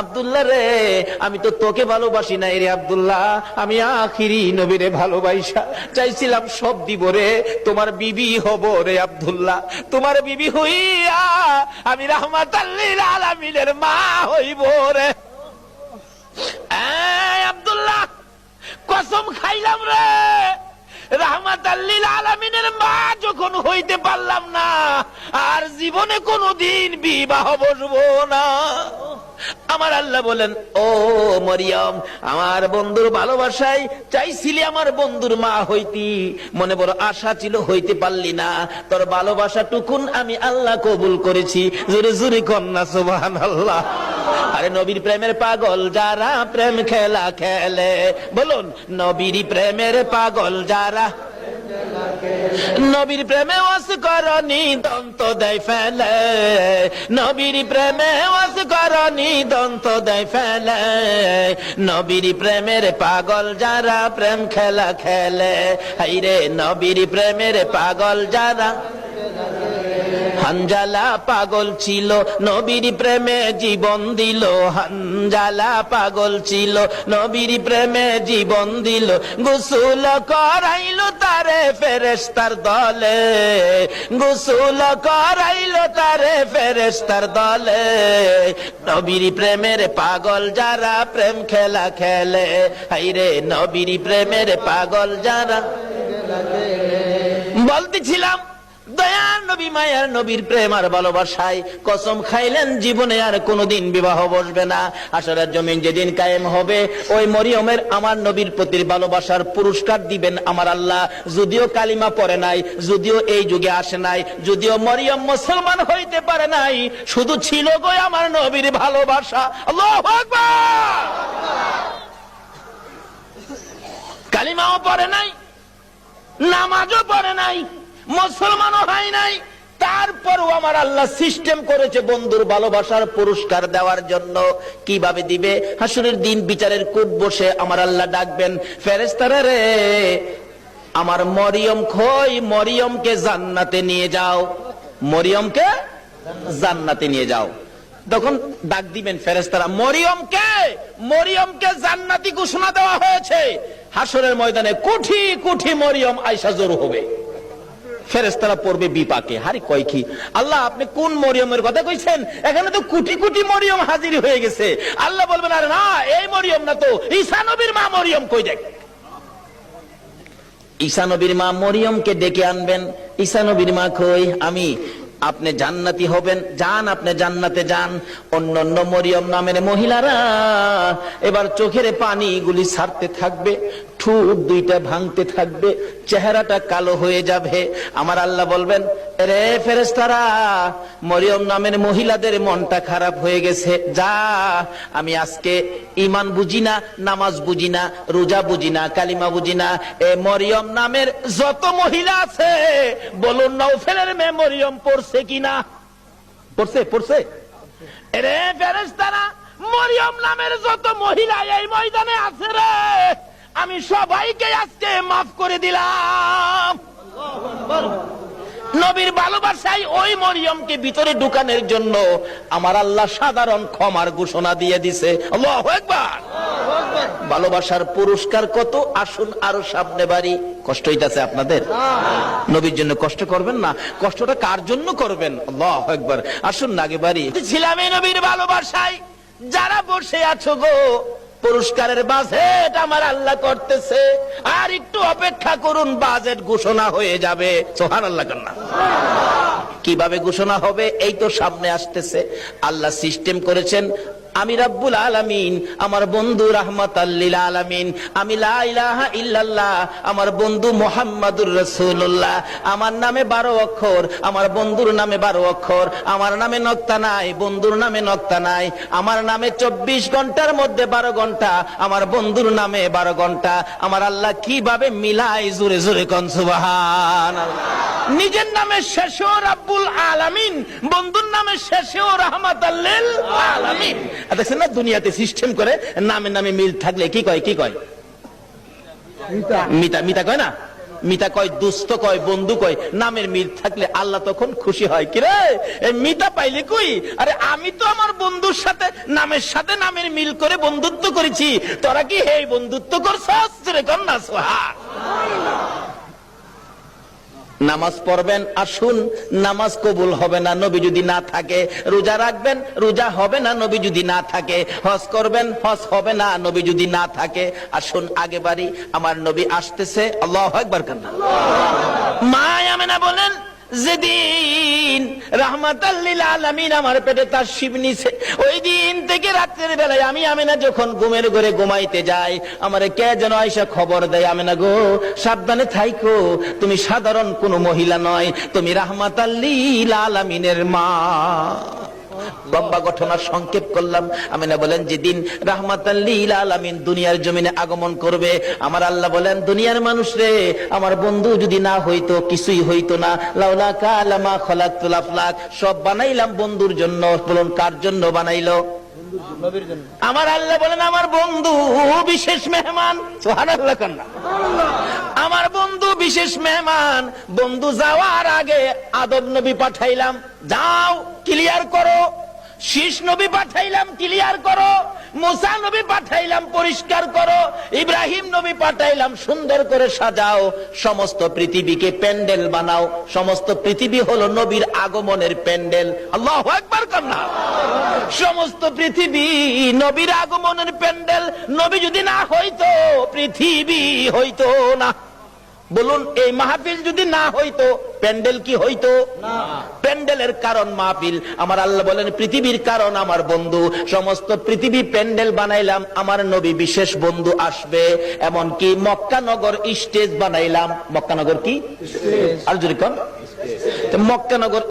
আব্দুল্লাহ রে, আমি তো তোকে ভালোবাসি নাই রে আব্দুল্লাহ, আমি আখিরি নবীরে ভালোবাসা চাইছিলাম সব দিব রে, তোমার বিবি হব রে আব্দুল্লাহ, তোমার বিবি হইয়া আমি রাহমাতাল লিল আলামিনের মা হইব রে। আব্দুল্লাহ, কসম খাইলাম রে, রাহমাতাল লিল আলামিনের মা যখন হইতে পারলাম না, আর জীবনে কোনোদিন বিবাহ বসবো না। আমার আল্লাহ বলেন, ও মরিয়ম, আমার বন্ধুর ভালোবাসায় চাইছিলি আমার বন্ধুর মা হইতি, মনে বড় আশা ছিল, হইতে পারলি না, তোর ভালোবাসা টুকুন আমি আল্লাহ কবুল করেছি। জোরে জোরে কন্যা সুবহানাল্লাহ। আরে নবীর প্রেমের পাগল যারা প্রেম খেলা খেলে, বলুন নবীর প্রেমের পাগল যারা, নবীর প্রেমে ওয়াস করনি দন্ত দেয় ফেলে, নবীর প্রেমে ওয়াস করনি দন্ত দেয় ফেলে, নবীর প্রেমের পাগল যারা প্রেম খেলা খেলে, হাইরে নবীর প্রেমের পাগল যারা। হানজালা পাগল ছিল নবীর প্রেমে জীবন দিল, হানজালা পাগল ছিল নবীর প্রেমে জীবন দিল, গোসল করাইল তারে ফেরেশতার দলে, গোসল করাইল তারে ফেরেশতার দলে, নবীর প্রেমের পাগল যারা প্রেম খেলা খেলে, হাইরে নবীর প্রেমের পাগল যারা। বলতেছিলাম দয়ার নবী মায়ার নবীর প্রেম আর ভালোবাসায় কসম খাইলেন জীবনে আর কোনোদিন বিবাহ বসবে না। আসরের জমিন যেদিন কায়েম হবে, ওই মরিয়মের আমার নবীর প্রতি ভালোবাসার পুরস্কার দিবেন আমার আল্লাহ। যদিও কালিমা পড়ে নাই, যদিও এই যুগে আসে নাই, যদিও মরিয়ম মুসলমান হইতে পারে নাই, শুধু ছিল গো আমার নবীর ভালোবাসা। আল্লাহু আকবার। কালিমাও পড়ে নাই, নামাজও পড়ে নাই, মুসলমানও হয় নাই, তারপরও আমার আল্লাহ সিস্টেম করেছে বন্ধুর ভালোবাসার পুরস্কার দেওয়ার জন্য। কিভাবে দিবে? হাসরের দিন বিচারের কূপ বসে আমার আল্লাহ ডাকবেন, ফেরেশতারা রে, আমার মরিয়ম কই, মরিয়মকে জান্নাতে নিয়ে যাও, মরিয়মকে জান্নাতে নিয়ে যাও। তখন ডাক দিবেন ফেরেশতারা, মরিয়মকে, মরিয়মকে জান্নাতি ঘোষণা দেওয়া হয়েছে। হাসরের ময়দানে কোটি কোটি মরিয়ম আয়েশা জড়ো হবে, ফেরেশতারা পড়বে বিপাকে, হারি কয় কি আল্লাহ আপনি কোন মরিয়মের কথা কইছেন? এখানে তো কোটি কোটি মরিয়ম হাজির হয়ে গেছে। আল্লাহ বলবেন, আরে না, এই মরিয়ম না তো, ঈসা নবীর মা মরিয়ম কই দেখ। ঈসা নবীর মা মরিয়মকে ডেকে আনবেন, ঈসা নবীর মা কই, আমি, আপনি জান্নাতি হবেন, যান আপনি জান্নাতে যান। অন্যান্য মরিয়ম নামের মহিলারা এবার চোখের পানিগুলি ছাড়তে থাকবে, ঠোঁট দুইটা ভাঙতে থাকবে, চেহারাটা কালো হয়ে যাবে। আমার আল্লাহ বলবেন, রে ফেরেশতারা, মরিয়ম নামের মহিলাদের মনটা খারাপ হয়ে গেছে, যা, আমি আজকে ঈমান বুঝি না, নামাজ বুঝি না, রোজা বুঝি না, কালিমা বুঝি না, এ মরিয়ম নামের যত মহিলা আছে বলুন নওফেলের মেয়ে মরিয়ম পড়ছে কিনা? পড়ছে, পড়ছে। রে ফেরেশতারা, মরিয়ম নামের যত মহিলা এই ময়দানে আছে রে, আমি সবাইকে আজকে মাফ করে দিলাম। নবীর ভালোবাসায় ওই মরিয়মকে ভিতরে ঢুকানোর জন্য আমার আল্লাহ সাধারণ ক্ষমার ঘোষণা দিয়ে দিছে। আল্লাহু আকবার। ভালোবাসার পুরস্কার কত, আসুন আরো সামনে বাড়ি। কষ্ট হইতাছে আপনাদের? নবীর জন্য কষ্ট করবেন না, কষ্টটা কার জন্য করবেন? আল্লাহু আকবার। আসুন না আগে বাড়ি। ছিলাম এই নবীর ভালোবাসায়, যারা বসে আছো গো, পুরস্কারের বাজেট আমার আল্লাহ করতেছে, আর একটু অপেক্ষা করুন, বাজেট ঘোষণা হয়ে যাবে। সুবহানাল্লাহ কন্যা। কিভাবে ঘোষণা হবে? এই তো সামনে আসতেছে। আল্লাহ সিস্টেম করেছেন, আমি রাব্বুল আলামিন, আমার বন্ধু রাহমাতাল লিল আলামিন, আমি লা ইলাহা ইল্লাল্লাহ, আমার বন্ধু মুহাম্মাদুর রাসূলুল্লাহ, আমার নামে 12 অক্ষর, আমার বন্ধুর নামে 12 অক্ষর, আমার নামে নক্তা নাই, বন্ধুর নামে নক্তা নাই, আমার নামে 24 ঘন্টার মধ্যে 12 ঘন্টা, আমার বন্ধুর নামে 12 ঘন্টা। আমার আল্লাহ কিভাবে মিলাই, জোরে জোরে কোন সুবহানাল্লাহ। নিজের নামে শেষেও রাব্বুল আলামিন, বন্ধুর নামে শেষেও রাহমাতাল লিল আলামিন। দেখছেন না, দুনিয়াতে সিস্টেম করে নামে নামে মিল থাকলে কি কয়, কি কয়? মিতা, মিতা কয় না? মিতা কয় দুস্থ কয় বন্ধু কয়, নামের মিল থাকলে আল্লাহ তখন খুশি হয়। কি রে এই মিতা পাইলে কই? আরে আমি তো আমার বন্ধুর সাথে নামের সাথে নামের মিল করে বন্ধুত্ব করেছি, তোরা কি এই বন্ধুত্ব করছস? কন্যা সুবহানাল্লাহ। নামাজ পড়বেন, আসুন, নামাজ কবুল হবে না নবী যদি না থাকে। রোজা রাখবেন, রোজা হবে না নবী যদি না থাকে। হজ করবেন, হজ হবে না নবী যদি না থাকে। আসুন আগে বাড়ি, আমার নবী আসতেছে। আল্লাহু আকবার। কান্না মা আমেনা বলেন, যেদিন রাহমাতাল লিল আলামিন আমার পেটে তার শিব নিছে, ওই দিন থেকে রাতের বেলায় আমি আমেনা যখন ঘুমের ঘরে ঘুমাইতে যাই, আমারে কে যেন আয়েশা খবর দেয়, আমেনা গো সাবধানে থাইকো, তুমি সাধারণ কোনো মহিলা নয়, তুমি রাহমাতাল লিল আলামিনের মা। লম্বা ঘটনা সংক্ষেপ করলাম। আমিনা বলেন, যেদিন রাহমাতাল লিল আলামিন দুনিয়ার জমিনে আগমন করবে, আমার আল্লাহ বলেন, দুনিয়ার মানুষ রে, আমার বন্ধু যদি না হইতো কিছুই হইতো না। লাউলা কালামা খলাকতুল আফলাক, সব বানাইলাম বন্ধুর জন্য। বলুন কার জন্য বানাইলো? আমার আল্লাহ বলেন, আমার বন্ধু বিশেষ মেহমান। সুবহানাল্লাহ। কান্না আমার বন্ধু বিশেষ মেহমান। বন্ধু যাওয়ার আগে আদম নবী পাঠাইলাম, যাও ক্লিয়ার করো। শীষ নবী পাঠাইলাম, ক্লিয়ার করো। মুসা নবী পাঠাইলাম, পরিষ্কার করো। ইব্রাহিম নবী পাঠাইলাম, সুন্দর করে সাজাও। সমস্ত পৃথিবীকে প্যান্ডেল বানাও। সমস্ত পৃথিবী হলো নবীর আগমনের প্যান্ডেল। আল্লাহু আকবার। কান্না সমস্ত পৃথিবী নবীর আগমনের প্যান্ডেল। নবী যদি না হইতো পৃথিবী হইতো না। বলুন এই মাহফিল যদি না হইতো প্যান্ডেল কি হইতো? না। প্যান্ডেলের কারণ মাহফিল। আমার আল্লাহ বলেন, পৃথিবীর কারণ আমার বন্ধু। সমস্ত পৃথিবী প্যান্ডেল বানাইলাম, আমার নবী বিশেষ বন্ধু আসবে। এমনকি মক্কা নগর স্টেজ বানাইলাম। মক্কা নগর কি? আর যদি কোন মক্কা নগর